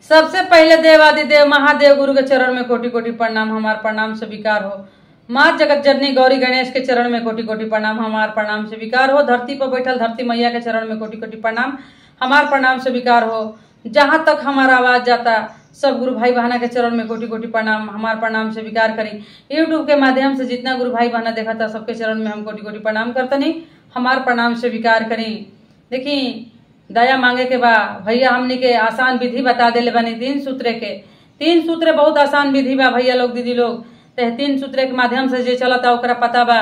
सबसे पहले देवादिदेव महादेव गुरु के चरण में कोटि कोटि प्रणाम, हमार प्रणाम स्वीकार हो। माँ जगत जननी गौरी गणेश के चरण में कोटि कोटि प्रणाम, हमार प्रणाम स्वीकार हो। धरती पर बैठल धरती मैया के चरण में कोटि कोटि प्रणाम, हमार प्रणाम स्वीकार हो। जहाँ तक हमारा आवाज जाता सब गुरु भाई बहना के चरण में कोटि कोटि प्रणाम, हमार प्रणाम स्वीकार करी। यूट्यूब के माध्यम से जितना गुरु भाई बहना देखा था सबके चरण में हम कोटि कोटि प्रणाम करतनी, हमार प्रणाम स्वीकार करी। देखी दया मांगे के बा भैया, हमनी के आसान विधि बता देले बनी 3 सूत्र के। 3 सूत्र बहुत आसान विधि बा भैया लोग दीदी लोग। 3 सूत्र के माध्यम से जे चलता ओकरा पता बा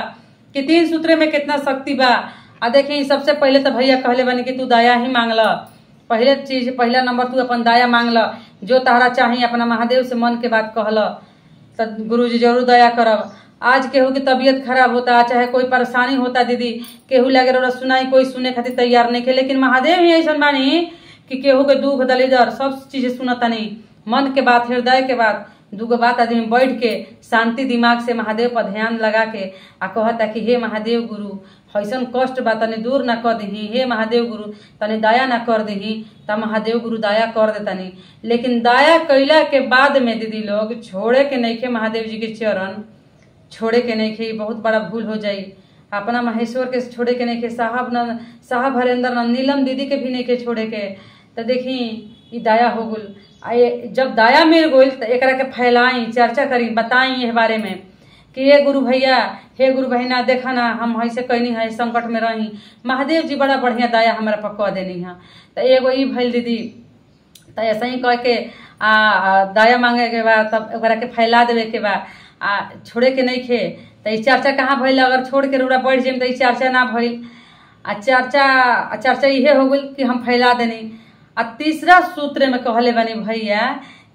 कि 3 सूत्र में कितना शक्ति बा। आ देखी सबसे पहले तो भैया कहले बनी कि तू दया ही मांग ल। पहले चीज पहला नंबर तू अपन दया मांग ल। जो तहरा चाहिए अपना महादेव से मन के बात कहल तो गुरु जी जरूर दया करब। आज केहू की तबीयत खराब होता, चाहे कोई परेशानी होता दीदी, केहू लगे रहा सुनाई, कोई सुने खातिर तैयार नहीं खे, लेकिन महादेव ही ऐसा बानी कि केहू के दुख दलिदर सब चीज सुनतनी। मन के बात, हृदय के बात, दूगो बात आदमी बैठ के शांति दिमाग से महादेव पर ध्यान लगा के आ कहता कि हे महादेव गुरु ऐसन कष्ट बा तनी दूर ना कर दही, हे महादेव गुरु तनी दया ना कर दही, त महादेव गुरु दया कर देतनी। लेकिन दया कैला के बाद में दीदी लोग छोड़े के नहीं खे महादेव जी के चरण, छोड़े के नहीं खे, बहुत बड़ा भूल हो जाई। अपना महेश्वर के छोड़े के नहीं खे, साहब हरेंद्र न नीलम दीदी के भी नहीं के छोड़े के। तो देखी ई दया हो गुल। जब दया मिल गई तो एकरा के फैलाई, चर्चा करी, बताई ये बारे में कि ये गुरु भैया, हे गुरु बहिना देखा ना हम ऐसे कहनी है, संकट में रही, महादेव जी बड़ा बढ़िया दया हमारा पकवा देनी है। तो एगो ई भइल दीदी। तो ऐसा ही कह के दया मांगे के बाद तब ओकरा के फैला देवे के बाद छोड़े के नहीं खे। तो ई चर्चा कहाँ भइल, अगर छोड़ के रूरा बढ़ जाए तो ई चर्चा ना भइल। चर्चा इहे हो गई कि हम फैला देनी। तीसरा सूत्र में कहले बनी भैया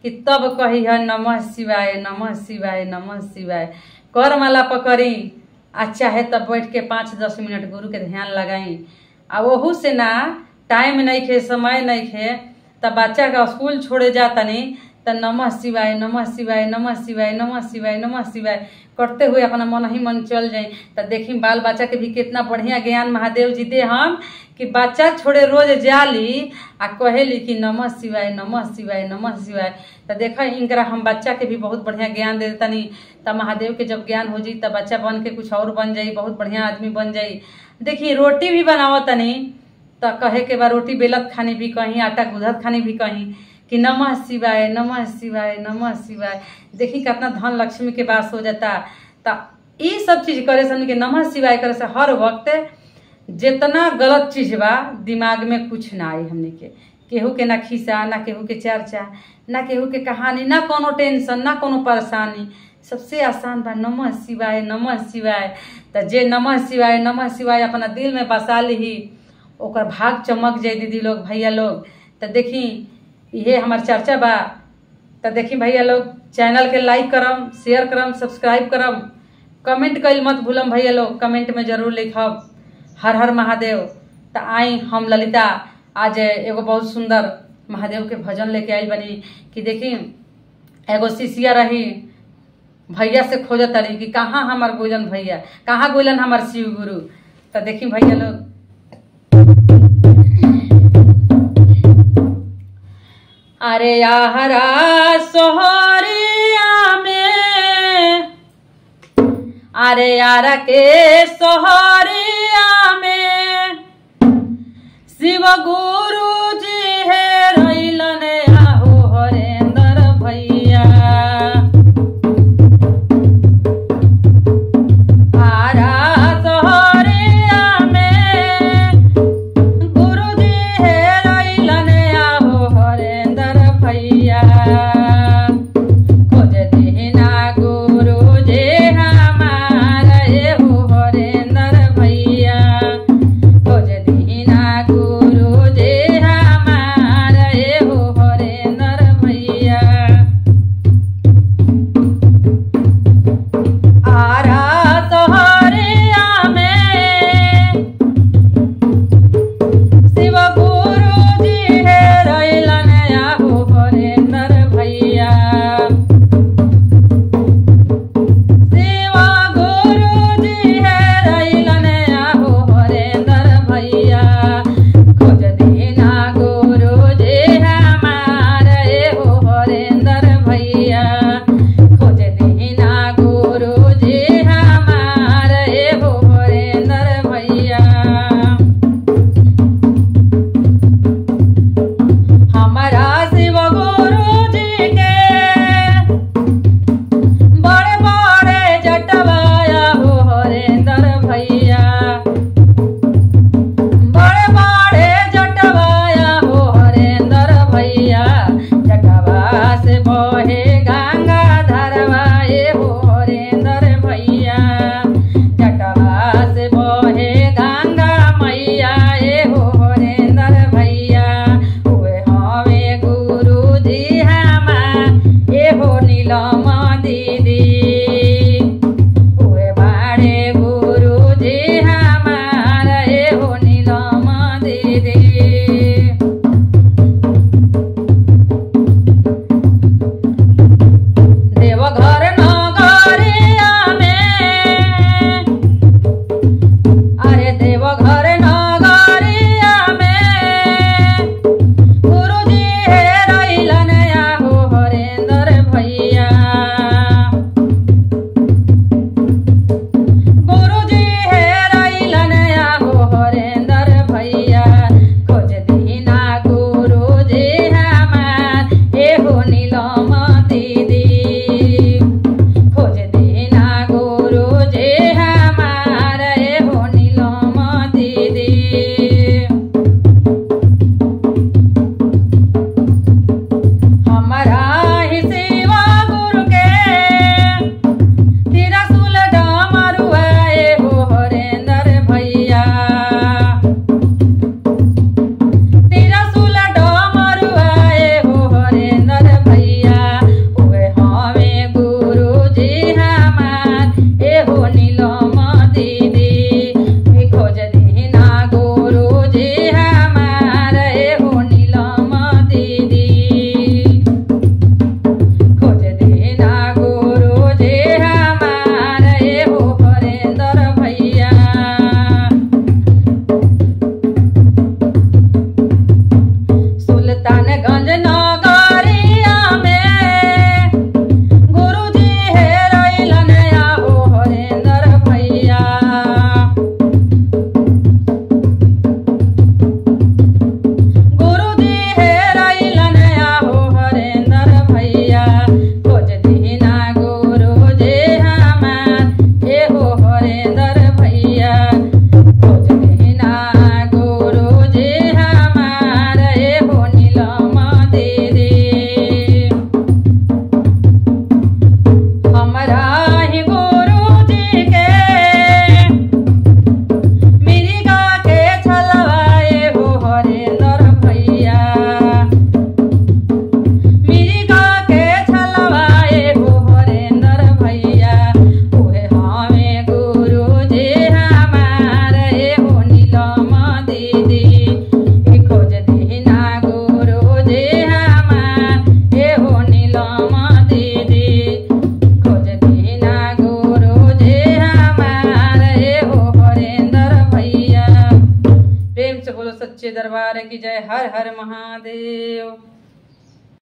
कि तब कही है नमः शिवाय नमः शिवाय नमः शिवाय। कर माला पकड़ी चाहे तब बैठ के 5-10 मिनट गुरु के ध्यान लगाई। वहू से ना टाइम नहीं खे, समय नहीं खे, तब बच्चा का स्कूल छोड़े जातनी तो नमः शिवाय नमः शिवाय नमः शिवाय नमः शिवाय नमः शिवाय करते हुए अपना मन ही मन चल जाए। तो देखी बाल बच्चा के भी कितना बढ़िया ज्ञान महादेव जी दे हम कि बच्चा छोड़े रोज जाली आ कहेली कि नमः शिवाय नमः शिवाय नमः शिवाय। तो देखा इनकरा हम बच्चा के भी बहुत बढ़िया ज्ञान दे देतनी। तब महादेव के जब ज्ञान हो जाई तब बच्चा बन के कुछ और बन जाई, बहुत बढ़िया आदमी बन जाई। देखिए रोटी भी बनावतनी तो कहे के बाद रोटी बेलत खानी भी कहीं, आटा गुधत खानी भी कहीं कि नमः शिवाय नमः शिवाय नमः शिवाय। देखी कितना धन लक्ष्मी के वास हो जाता। तो ये सब चीज करे से के नमः शिवाय करे से हर वक्त जितना गलत चीज बा दिमाग में कुछ ना आई। हमने के केहू के ना खिस्सा, ना केहू के चर्चा, ना केहू के कहानी, ना कोनो टेंशन, ना कोनो परेशानी। सबसे आसान बा नमः शिवाय नमः शिवाय। तो जे नमः शिवाय अपना दिल में बसा ली ओकर भाग चमक जाए दीदी लोग भैया लोग। तो देखी ये हमार चर्चा बा। तो देखी भैया लोग चैनल के लाइक करम, शेयर करम, सब्सक्राइब करम, कमेंट कइल मत भूलम भैया लोग, कमेंट में जरूर लिखब हर हर महादेव। तो आई हम ललिता आज एगो बहुत सुंदर महादेव के भजन लेके आई बनी कि देखी एगो शिष्या रही भैया से खोजत रही कि कहाँ हमार गोलन भैया, कहाँ गोलन हमार शिव गुरु। तो देखी भैया लोग अरे याहरा सोहरिया में, अरे यारा के सोहरिया में शिव गुरु जी है रैलन आहो हरेंद्र भैया। गुरु जे हमारा हो दरबार की जय। हर हर महादेव।